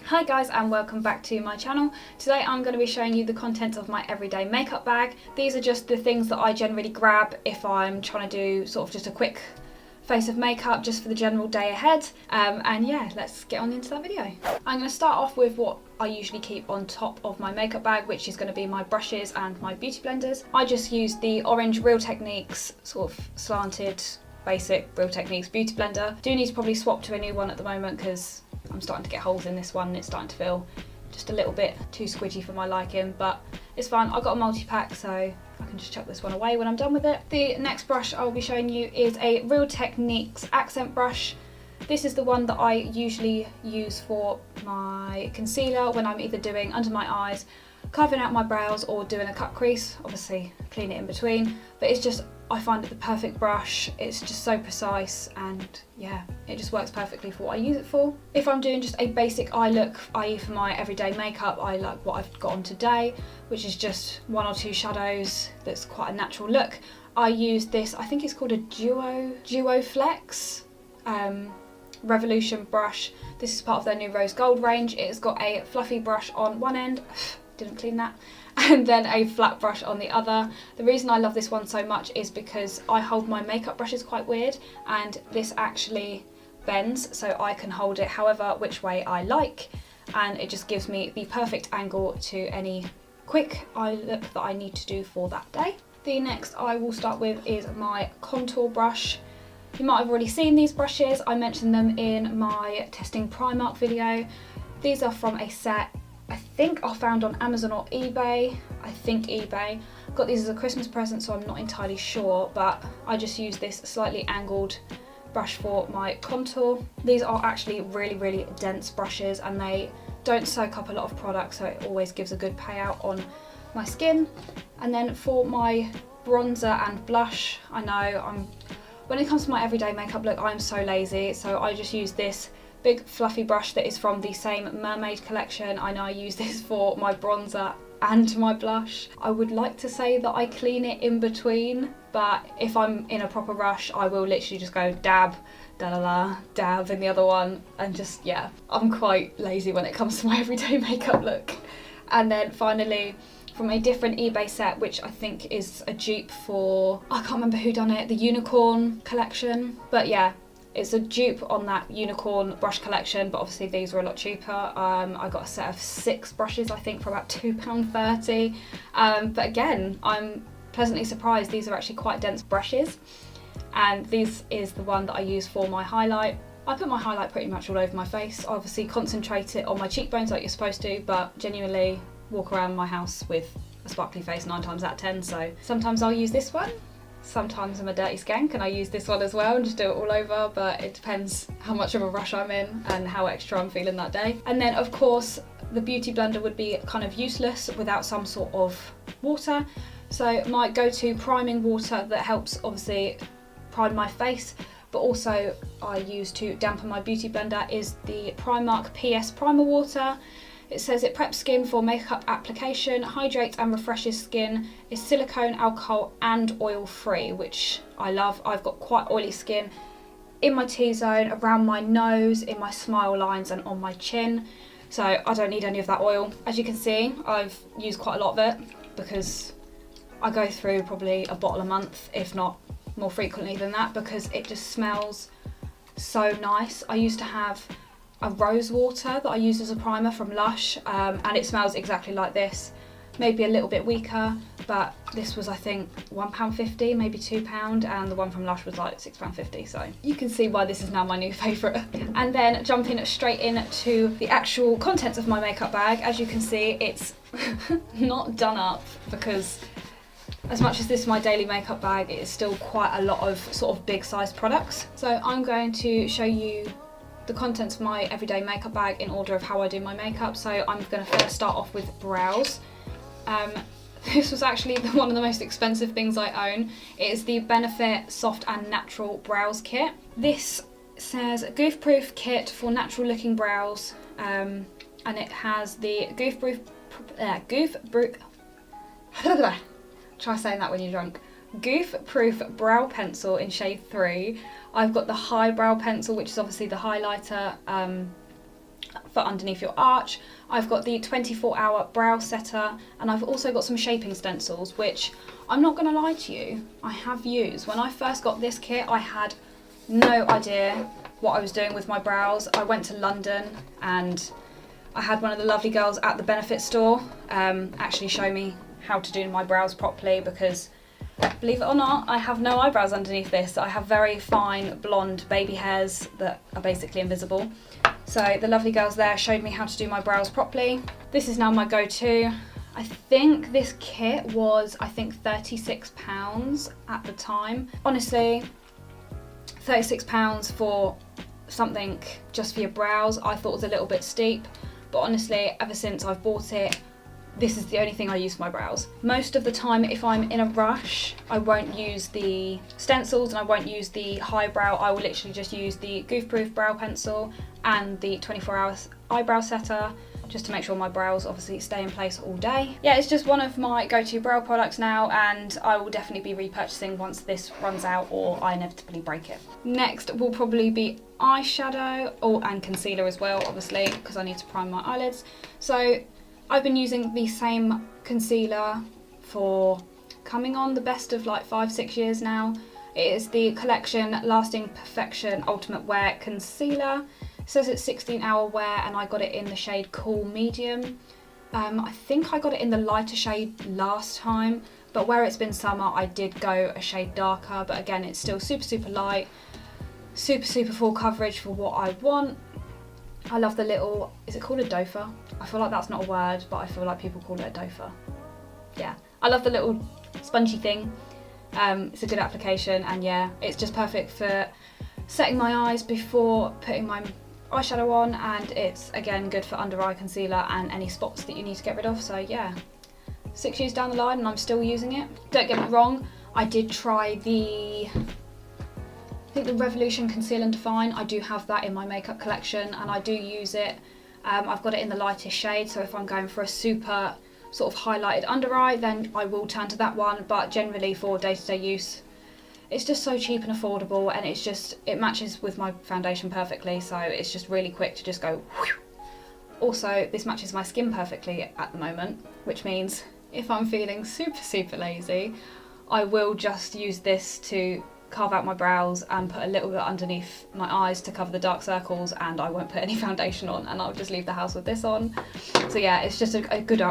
Hi guys and welcome back to my channel. Today I'm going to be showing you the contents of my everyday makeup bag. These are just the things that I generally grab if I'm trying to do sort of just a quick face of makeup just for the general day ahead. And yeah, let's get on into that video. I'm going to start off with what I usually keep on top of my makeup bag, which is going to be my brushes and my beauty blenders. I just use the orange Real Techniques sort of slanted basic Real Techniques beauty blender. Do need to probably swap to a new one at the moment because I'm starting to get holes in this one and it's starting to feel just a little bit too squidgy for my liking, but it's fine. I've got a multi-pack, so I can just chuck this one away when I'm done with it. The next brush I'll be showing you is a Real Techniques accent brush. This is the one that I usually use for my concealer when I'm either doing under my eyes, carving out my brows, or doing a cut crease. Obviously clean it in between, but it's just, I find it the perfect brush. It's just so precise and yeah, it just works perfectly for what I use it for. If I'm doing just a basic eye look, i.e. for my everyday makeup, I like what I've got on today, which is just one or two shadows that's quite a natural look. I use this, I think it's called a Duo Flex Revolution brush. This is part of their new Rose Gold range. It's got a fluffy brush on one end, didn't clean that, and then a flat brush on the other. The reason I love this one so much is because I hold my makeup brushes quite weird, and this actually bends so I can hold it however which way I like, and it just gives me the perfect angle to any quick eye look that I need to do for that day. The next I will start with is my contour brush. You might have already seen these brushes. I mentioned them in my testing Primark video. These are from a set I think I found on Amazon or eBay. I think eBay. Got these as a Christmas present, so I'm not entirely sure, but I just use this slightly angled brush for my contour. These are actually really dense brushes and they don't soak up a lot of product, so it always gives a good payout on my skin. And then for my bronzer and blush, I know when it comes to my everyday makeup look, I'm so lazy, so I just use this big fluffy brush that is from the same Mermaid collection. I know I use this for my bronzer and my blush. I would like to say that I clean it in between, but if I'm in a proper rush, I will literally just go dab, da-da-da, dab in the other one, and just, yeah, I'm quite lazy when it comes to my everyday makeup look. And then finally, from a different eBay set, which I think is a dupe for, I can't remember who done it, the Unicorn collection, but yeah, it's a dupe on that Unicorn brush collection, but obviously these were a lot cheaper. I got a set of 6 brushes, I think, for about £2.30. But again, I'm pleasantly surprised. These are actually quite dense brushes. And this is the one that I use for my highlight. I put my highlight pretty much all over my face. I obviously concentrate it on my cheekbones like you're supposed to, but genuinely walk around my house with a sparkly face 9 times out of 10. So sometimes I'll use this one. Sometimes I'm a dirty skank and I use this one as well and just do it all over, but it depends how much of a rush I'm in and how extra I'm feeling that day. And then of course the beauty blender would be kind of useless without some sort of water. So my go-to priming water that helps obviously prime my face, but also I use to dampen my beauty blender, is the Primark PS Primer Water. It says it preps skin for makeup application, hydrates and refreshes skin, is silicone, alcohol and oil free, which I love. I've got quite oily skin in my T-zone, around my nose, in my smile lines and on my chin, so I don't need any of that oil. As you can see, I've used quite a lot of it because I go through probably a bottle a month, if not more frequently than that, because it just smells so nice. I used to have a rose water that I use as a primer from Lush, and it smells exactly like this, maybe a little bit weaker, but this was I think £1.50, maybe £2, and the one from Lush was like £6.50, so you can see why this is now my new favourite. And then jumping straight into the actual contents of my makeup bag, as you can see it's not done up because as much as this is my daily makeup bag, it is still quite a lot of sort of big size products. So I'm going to show you the contents of my everyday makeup bag in order of how I do my makeup. So I'm going to first start off with brows. This was actually one of the most expensive things I own. It is the Benefit Soft and Natural Brows Kit. This says Goof Proof Kit for natural looking brows, and it has the try saying that when you're drunk. Goof Proof Brow Pencil in shade 3. I've got the High Brow Pencil, which is obviously the highlighter for underneath your arch. I've got the 24-hour brow setter, and I've also got some shaping stencils, which I'm not going to lie to you, I have used. When I first got this kit, I had no idea what I was doing with my brows. I went to London and I had one of the lovely girls at the Benefit store actually show me how to do my brows properly, because believe it or not, I have no eyebrows underneath this. I have very fine blonde baby hairs that are basically invisible. So the lovely girls there showed me how to do my brows properly. This is now my go-to. I think this kit was, £36 at the time. Honestly, £36 for something just for your brows, I thought was a little bit steep. But honestly, ever since I've bought it, this is the only thing I use for my brows. Most of the time, if I'm in a rush, I won't use the stencils and I won't use the highbrow. I will literally just use the Goof Proof brow pencil and the 24-hour eyebrow setter, just to make sure my brows obviously stay in place all day. Yeah, it's just one of my go-to brow products now, and I will definitely be repurchasing once this runs out or I inevitably break it. Next will probably be eyeshadow, and concealer as well, obviously, because I need to prime my eyelids. So I've been using the same concealer for coming on the best of like 5-6 years now. It is the Collection Lasting Perfection Ultimate Wear Concealer. It says it's 16-hour wear, and I got it in the shade Cool Medium. I think I got it in the lighter shade last time, but where it's been summer, I did go a shade darker, but again, it's still super light, super full coverage for what I want. I love the little, is it called a dofer? I feel like that's not a word, but I feel like people call it a dofer. Yeah, I love the little spongy thing. It's a good application, and yeah, it's just perfect for setting my eyes before putting my eyeshadow on, and it's again good for under eye concealer and any spots that you need to get rid of. So yeah, 6 years down the line and I'm still using it. Don't get me wrong, I did try the, I think the Revolution Conceal and Define. I do have that in my makeup collection and I do use it. I've got it in the lightest shade, so if I'm going for a super sort of highlighted under eye, then I will turn to that one, but generally for day-to-day use, it's just so cheap and affordable, and it's just, it matches with my foundation perfectly, so it's just really quick to just go whew. Also, this matches my skin perfectly at the moment, which means if I'm feeling super lazy, I will just use this to carve out my brows and put a little bit underneath my eyes to cover the dark circles, and I won't put any foundation on, and I'll just leave the house with this on. So yeah, it's just a good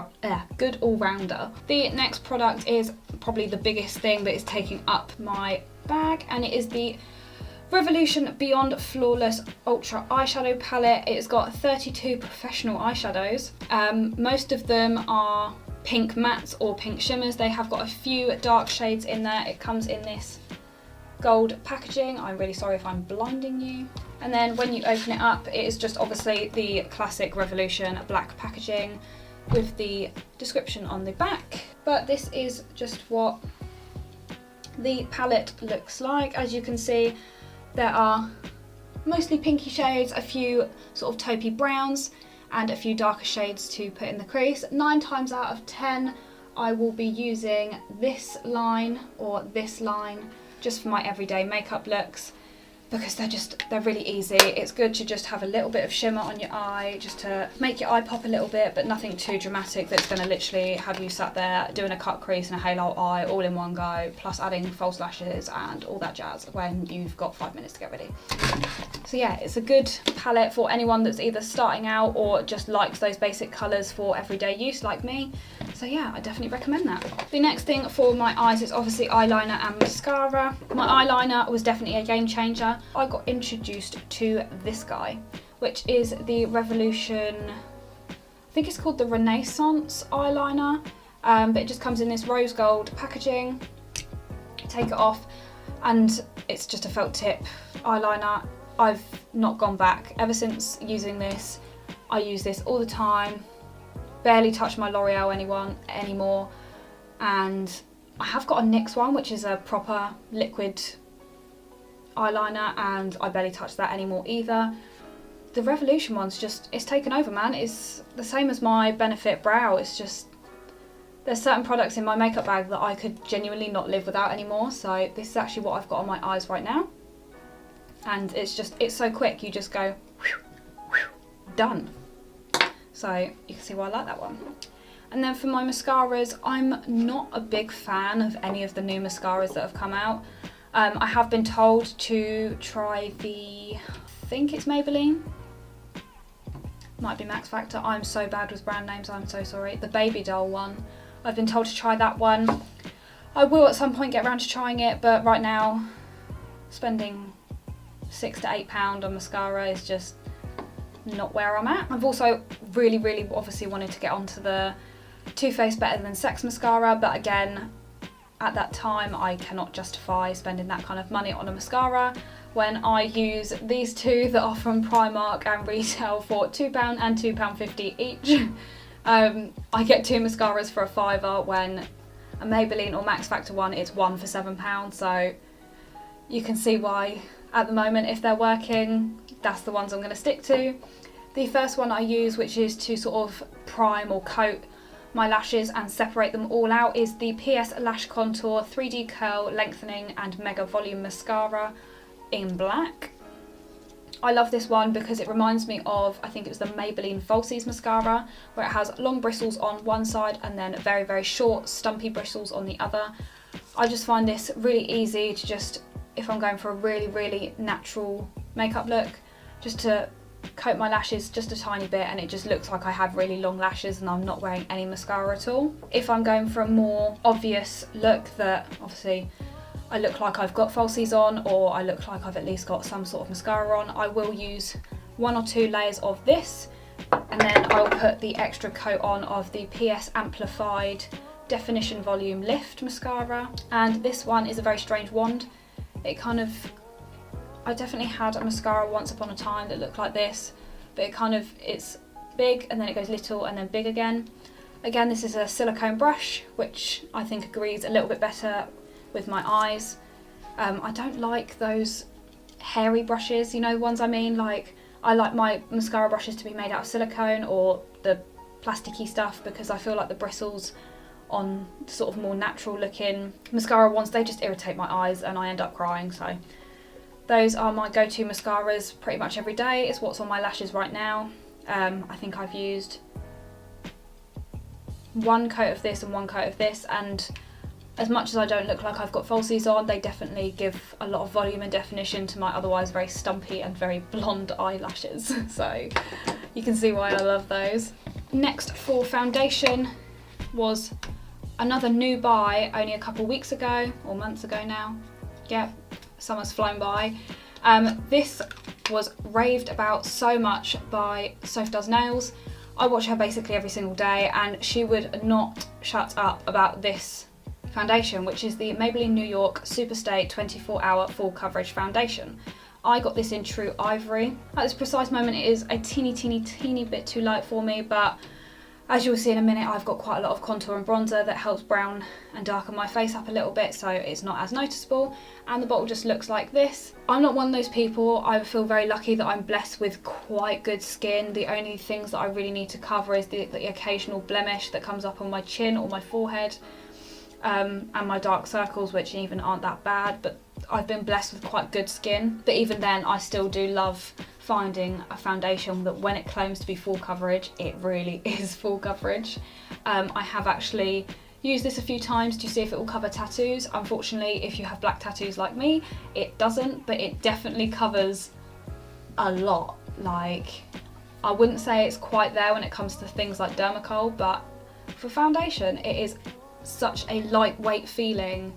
all-rounder. The next product is probably the biggest thing that is taking up my bag, and it is the Revolution Beyond Flawless Ultra Eyeshadow Palette. It's got 32 professional eyeshadows. Most of them are pink mattes or pink shimmers. They have got a few dark shades in there. It comes in this gold packaging. I'm really sorry if I'm blinding you. And then when you open it up, it is just obviously the classic Revolution black packaging with the description on the back. But this is just what the palette looks like. As you can see, there are mostly pinky shades, a few sort of taupey browns, and a few darker shades to put in the crease. 9 times out of 10, I will be using this line or this line just for my everyday makeup looks, because they're really easy. It's good to just have a little bit of shimmer on your eye, just to make your eye pop a little bit, but nothing too dramatic that's going to literally have you sat there doing a cut crease and a halo eye all in one go, plus adding false lashes and all that jazz when you've got 5 minutes to get ready. So yeah, it's a good palette for anyone that's either starting out or just likes those basic colours for everyday use like me. So yeah, I definitely recommend that. The next thing for my eyes is obviously eyeliner and mascara. My eyeliner was definitely a game changer. I got introduced to this guy, which is the Revolution, I think it's called the Renaissance eyeliner, but it just comes in this rose gold packaging. Take it off and it's just a felt tip eyeliner. I've not gone back ever since using this. I use this all the time, barely touch my L'Oreal anymore, and I have got a NYX one, which is a proper liquid eyeliner, and I barely touch that anymore either. The Revolution one's just, it's taken over, man. It's the same as my Benefit brow. It's just, there's certain products in my makeup bag that I could genuinely not live without anymore. So this is actually what I've got on my eyes right now. And it's just, it's so quick. You just go, whew, whew, done. so you can see why I like that one. And then for my mascaras, I'm not a big fan of any of the new mascaras that have come out. I have been told to try the, I think it's Maybelline, might be Max Factor. I'm so bad with brand names, I'm so sorry. The Baby Doll one. I've been told to try that one. I will at some point get around to trying it, but right now, spending £6 to £8 on mascara is just not where I'm at. I've also really obviously wanted to get onto the Too Faced Better Than Sex mascara, but again, at that time I cannot justify spending that kind of money on a mascara when I use these two that are from Primark and retail for £2 and £2.50 each. I get two mascaras for a £5 when a Maybelline or Max Factor one, it's one for £7, so you can see why at the moment, if they're working, that's the ones I'm going to stick to. The first one I use, which is to sort of prime or coat my lashes and separate them all out, is the PS Lash Contour 3D Curl Lengthening and Mega Volume Mascara in black. I love this one because it reminds me of, I think it was the Maybelline Falsies mascara, where it has long bristles on one side and then very short stumpy bristles on the other. I just find this really easy to just, if I'm going for a really natural makeup look, just to coat my lashes just a tiny bit and it just looks like I have really long lashes and I'm not wearing any mascara at all. If I'm going for a more obvious look that obviously I look like I've got falsies on, or I look like I've at least got some sort of mascara on, I will use 1 or 2 layers of this, and then I'll put the extra coat on of the PS Amplified Definition Volume Lift mascara. And this one is a very strange wand. It kind of, I definitely had a mascara once upon a time that looked like this, but it's big and then it goes little and then big again. Again, this is a silicone brush, which I think agrees a little bit better with my eyes. I don't like those hairy brushes, you know the ones I mean, like I like my mascara brushes to be made out of silicone or the plasticky stuff, because I feel like the bristles on sort of more natural looking mascara ones, they just irritate my eyes and I end up crying. So those are my go-to mascaras pretty much every day. It's what's on my lashes right now. I think I've used 1 coat of this and 1 coat of this, and as much as I don't look like I've got falsies on, they definitely give a lot of volume and definition to my otherwise very stumpy and very blonde eyelashes. So you can see why I love those. Next for foundation was another new buy only a couple weeks ago, or months ago now. Yep, summer's flown by. This was raved about so much by Soph Does Nails. I watch her basically every single day and she would not shut up about this foundation, which is the Maybelline New York Superstay 24-Hour Full Coverage Foundation. I got this in True Ivory. At this precise moment it is a teeny bit too light for me, but as you'll see in a minute, I've got quite a lot of contour and bronzer that helps brown and darken my face up a little bit, so it's not as noticeable, and the bottle just looks like this. I'm not one of those people. I feel very lucky that I'm blessed with quite good skin. The only things that I really need to cover is the occasional blemish that comes up on my chin or my forehead, and my dark circles, which even aren't that bad, but I've been blessed with quite good skin. But even then, I still do love finding a foundation that when it claims to be full coverage, it really is full coverage. I have actually used this a few times to see if it will cover tattoos. Unfortunately, if you have black tattoos like me, it doesn't, but it definitely covers a lot. Like, I wouldn't say it's quite there when it comes to things like Dermacol, but for foundation, it is such a lightweight feeling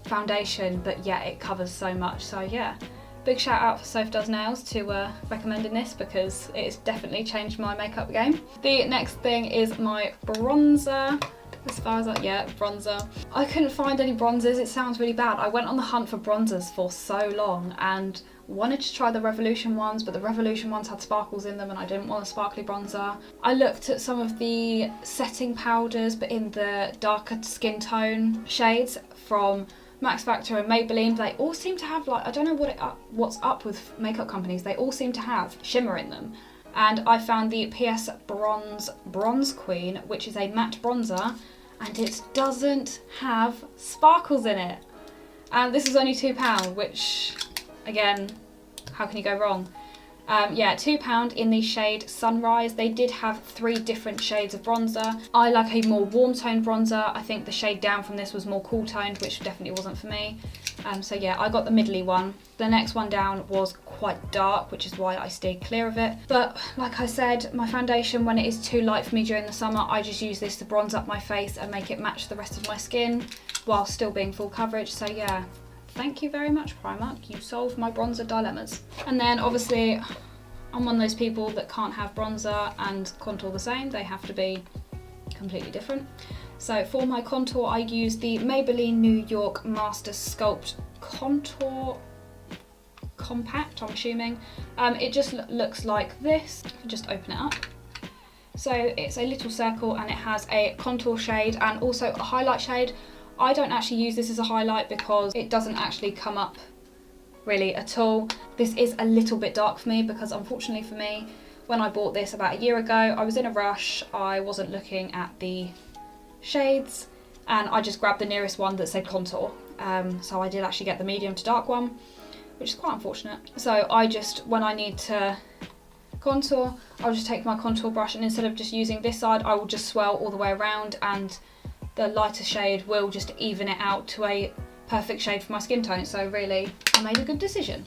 foundation, but yeah, it covers so much. So yeah, big shout out for Soph Does Nails to recommending this, because it's definitely changed my makeup game. The next thing is my bronzer. As far as bronzer. I couldn't find any bronzers. It sounds really bad. I went on the hunt for bronzers for so long and wanted to try the Revolution ones, but the Revolution ones had sparkles in them and I didn't want a sparkly bronzer. I looked at some of the setting powders, but in the darker skin tone shades from Max Factor and Maybelline. They all seem to have, like, I don't know what's up with makeup companies, they all seem to have shimmer in them. And I found the PS Bronze Queen, which is a matte bronzer, and it doesn't have sparkles in it. And this is only £2, which, again, how can you go wrong? Yeah, £2 in the shade Sunrise. They did have 3 different shades of bronzer. I like a more warm toned bronzer. I think the shade down from this was more cool toned, which definitely wasn't for me. So yeah, I got the middly one. The next one down was quite dark, which is why I stayed clear of it. But like I said, my foundation, when it is too light for me during the summer, I just use this to bronze up my face and make it match the rest of my skin while still being full coverage. So yeah, thank you very much, Primark. You solved my bronzer dilemmas. And then obviously, I'm one of those people that can't have bronzer and contour the same. They have to be completely different. So for my contour, I use the Maybelline New York Master Sculpt Contour Compact, I'm assuming. It just looks like this. Just open it up. So it's a little circle and it has a contour shade and also a highlight shade. I don't actually use this as a highlight because it doesn't actually come up really at all. This is a little bit dark for me because unfortunately for me, when I bought this about a year ago, I was in a rush. I wasn't looking at the shades and I just grabbed the nearest one that said contour. So I did actually get the medium to dark one, which is quite unfortunate. So I just, when I need to contour, I'll just take my contour brush and instead of just using this side, I will just swirl all the way around and the lighter shade will just even it out to a perfect shade for my skin tone. So really, I made a good decision.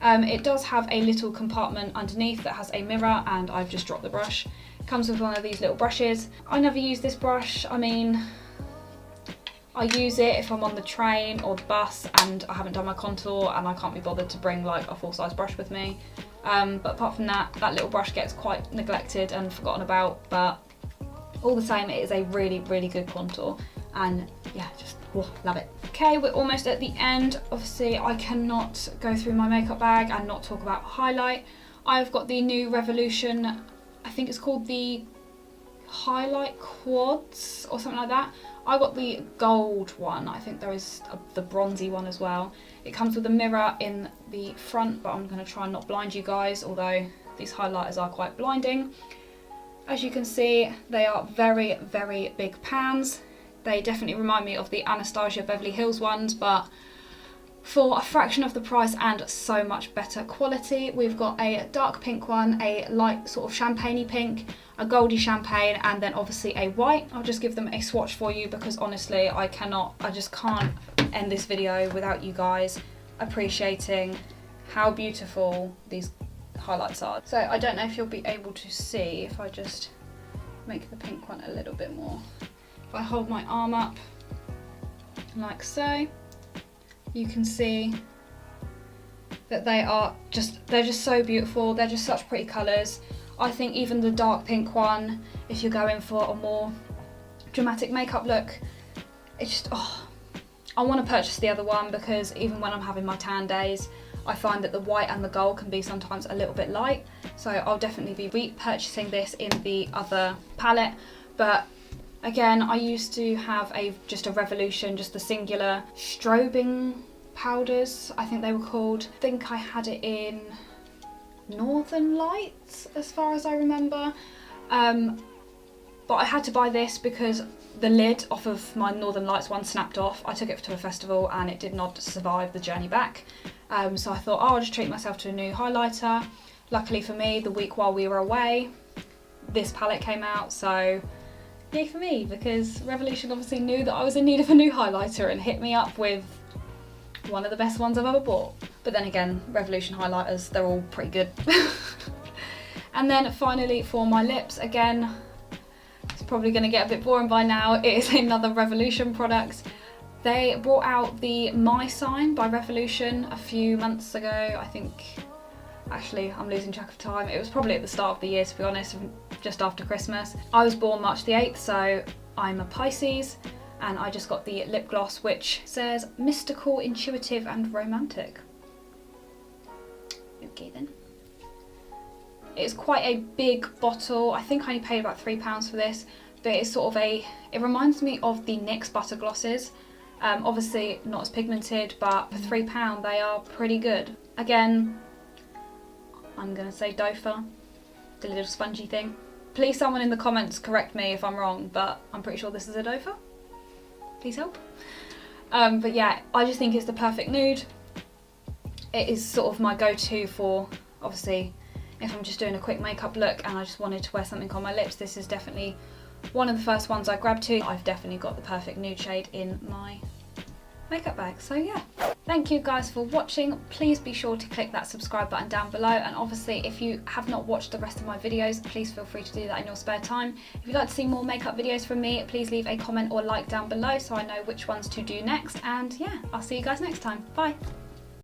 It does have a little compartment underneath that has a mirror and I've just dropped the brush. It comes with one of these little brushes. I never use this brush. I mean, I use it if I'm on the train or the bus and I haven't done my contour and I can't be bothered to bring like a full-size brush with me. But apart from that, that little brush gets quite neglected and forgotten about, but all the same, it is a really, really good contour and yeah, just love it. Okay, we're almost at the end. Obviously, I cannot go through my makeup bag and not talk about highlight. I've got the new Revolution, I think it's called the Highlight Quads or something like that. I got the gold one. I think there is the bronzy one as well. It comes with a mirror in the front, but I'm going to try and not blind you guys, although these highlighters are quite blinding. As you can see, they are very, very big pans. They definitely remind me of the Anastasia Beverly Hills ones, but for a fraction of the price and so much better quality. We've got a dark pink one, a light sort of champagne-y pink, a goldy champagne, and then obviously a white. I'll just give them a swatch for you because honestly, I just can't end this video without you guys appreciating how beautiful these highlights are. So I don't know if you'll be able to see if I just make the pink one a little bit more. If I hold my arm up like so, you can see that they're just so beautiful. They're just such pretty colours. I think even the dark pink one, if you're going for a more dramatic makeup look, it's just, I want to purchase the other one because even when I'm having my tan days, I find that the white and the gold can be sometimes a little bit light. So I'll definitely be repurchasing this in the other palette. But again, I used to have just a Revolution, just the singular strobing powders, I think they were called. I think I had it in Northern Lights, as far as I remember. But I had to buy this because the lid off of my Northern Lights one snapped off. I took it to a festival and it did not survive the journey back. So I thought, I'll just treat myself to a new highlighter. Luckily for me, the week while we were away, this palette came out, so yay for me, because Revolution obviously knew that I was in need of a new highlighter and hit me up with one of the best ones I've ever bought. But then again, Revolution highlighters, they're all pretty good. And then finally for my lips, again, it's probably going to get a bit boring by now, it is another Revolution product. They brought out the My Sign by Revolution a few months ago, I think. Actually, I'm losing track of time. It was probably at the start of the year, to be honest, just after Christmas. I was born March the 8th, so I'm a Pisces, and I just got the lip gloss, which says mystical, intuitive, and romantic. Okay then. It's quite a big bottle. I think I only paid about £3 for this, but it's sort of it reminds me of the NYX butter glosses. Obviously not as pigmented, but for £3 they are pretty good. Again, I'm gonna say Dofa, the little spongy thing. Please someone in the comments correct me if I'm wrong, but I'm pretty sure this is a Dofa. Please help. But yeah, I just think it's the perfect nude. It is sort of my go-to for, obviously, if I'm just doing a quick makeup look and I just wanted to wear something on my lips, this is definitely one of the first ones I grabbed to. I've definitely got the perfect nude shade in my makeup bag. So yeah, thank you guys for watching. Please be sure to click that subscribe button down below, and obviously if you have not watched the rest of my videos, please feel free to do that in your spare time. If you'd like to see more makeup videos from me, please leave a comment or like down below so I know which ones to do next, and yeah, I'll see you guys next time. Bye.